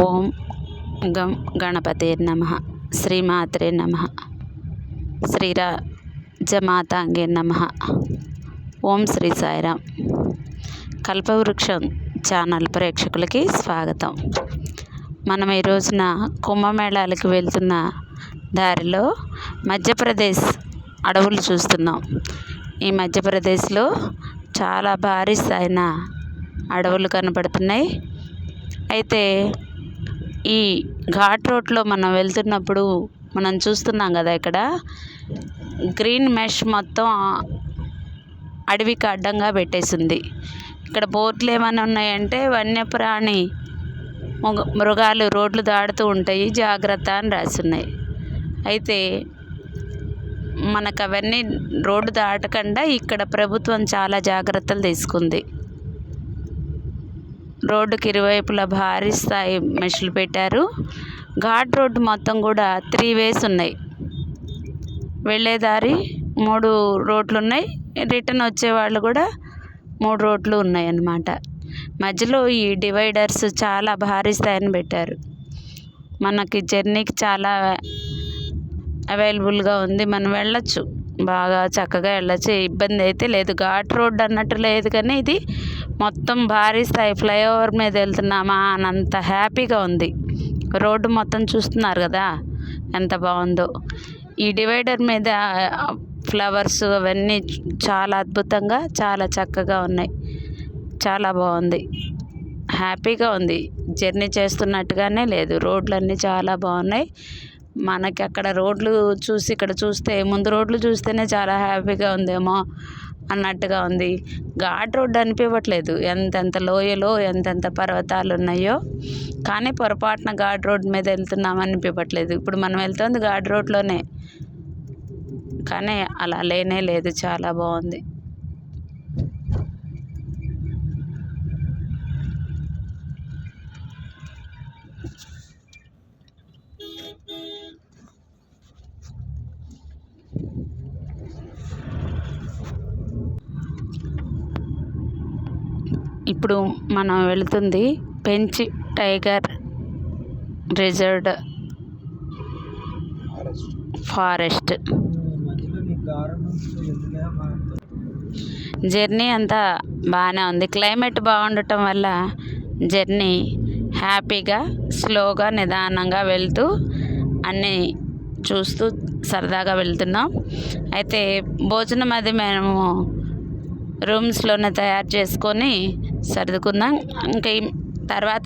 ఓం గం గణపతే నమ. శ్రీమాత్రే నమ. శ్రీరాజమాతాంగే నమ. ఓం శ్రీ సాయిరాం. కల్పవృక్షం ఛానల్ ప్రేక్షకులకి స్వాగతం. మనం ఈ రోజున కుంభమేళాలకు వెళ్తున్న దారిలో మధ్యప్రదేశ్ అడవులు చూస్తున్నాం. ఈ మధ్యప్రదేశ్లో చాలా భారీ స్థాయిన అడవులు కనపడుతున్నాయి. అయితే ఈ ఘాట్ రోడ్లో మనం వెళ్తున్నప్పుడు మనం చూస్తున్నాం కదా, ఇక్కడ గ్రీన్ మెష్ మొత్తం అడవికి అడ్డంగా పెట్టేసింది. ఇక్కడ బోర్డులు ఏమైనా ఉన్నాయంటే వన్యప్రాణి మృగాలు రోడ్లు దాడుతూ ఉంటాయి, జాగ్రత్త అని రాసున్నాయి. అయితే మనకు అవన్నీ రోడ్డు దాటకుండా ఇక్కడ ప్రభుత్వం చాలా జాగ్రత్తలు తీసుకుంది. రోడ్డుకి ఇరువైపులా భారీ స్థాయి మెషులు పెట్టారు. ఘాట్ రోడ్డు మొత్తం కూడా 3 ways ఉన్నాయి. వెళ్ళే దారి 3 రోడ్లు ఉన్నాయి, రిటర్న్ వచ్చేవాళ్ళు కూడా 3 రోడ్లు ఉన్నాయి అన్నమాట. మధ్యలో ఈ డివైడర్స్ చాలా భారీ స్థాయిని పెట్టారు. మనకి జర్నీకి చాలా అవైలబుల్గా ఉంది. మనం వెళ్ళొచ్చు, బాగా చక్కగా వెళ్ళొచ్చు, ఇబ్బంది అయితే లేదు. ఘాట్ రోడ్ అన్నట్టు లేదు, కానీ ఇది మొత్తం భారీ స్థాయి ఫ్లైఓవర్ మీద వెళ్తున్నామా అనంత హ్యాపీగా ఉంది. రోడ్డు మొత్తం చూస్తున్నారు కదా ఎంత బాగుందో. ఈ డివైడర్ మీద ఫ్లవర్స్ అవన్నీ చాలా అద్భుతంగా చాలా చక్కగా ఉన్నాయి. చాలా బాగుంది, హ్యాపీగా ఉంది. జర్నీ చేస్తున్నట్టుగానే లేదు. రోడ్లన్నీ చాలా బాగున్నాయి. మనకి అక్కడ రోడ్లు చూసి ఇక్కడ చూస్తే, ముందు రోడ్లు చూస్తేనే చాలా హ్యాపీగా ఉందేమో అన్నట్టుగా ఉంది. ఘాట్ రోడ్డు అనిపించట్లేదు. ఎంతెంత లోయలో ఎంతెంత పర్వతాలు ఉన్నాయో, కానీ పొరపాటున ఘాట్ రోడ్డు మీద వెళ్తున్నామని అనిపించట్లేదు. ఇప్పుడు మనం వెళ్తుంది ఘాట్ రోడ్లోనే, కానీ అలా లేనే లేదు. చాలా బాగుంది. ఇప్పుడు మనం వెళుతుంది పెంచ్ టైగర్ రిజర్వ్డ్ ఫారెస్ట్. జర్నీ అంతా బాగానే ఉంది. క్లైమేట్ బాగుండటం వల్ల జర్నీ హ్యాపీగా స్లోగా నిదానంగా వెళ్తూ అన్నీ చూస్తూ సరదాగా వెళ్తున్నాం. అయితే భోజనం అది మేము రూమ్స్లోనే తయారు చేసుకొని సర్దుకున్నాం. ఇంకా తర్వాత